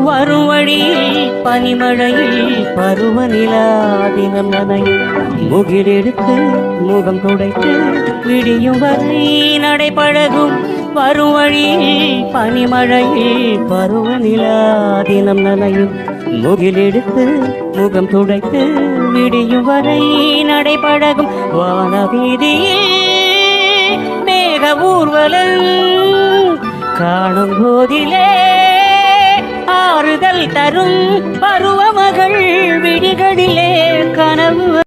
வரும் வழியில் பனிமழையில் பருவநிலா தினம் நனையும் முகிலெடுத்து முகம் துடைத்து விடியும் வரை நடைபழகும் வரும் வழியில் பனிமழையில் பருவநிலா தினம் நனையும் முகிலெடுத்து முகம் துடைத்து விடியும் வரை நடைபழகும் வானவீதியில் மேக ஊர்வலம் காணும் போதிலே ஆறுதல் தரும் பருவமகள் விழிகளிலே கனவு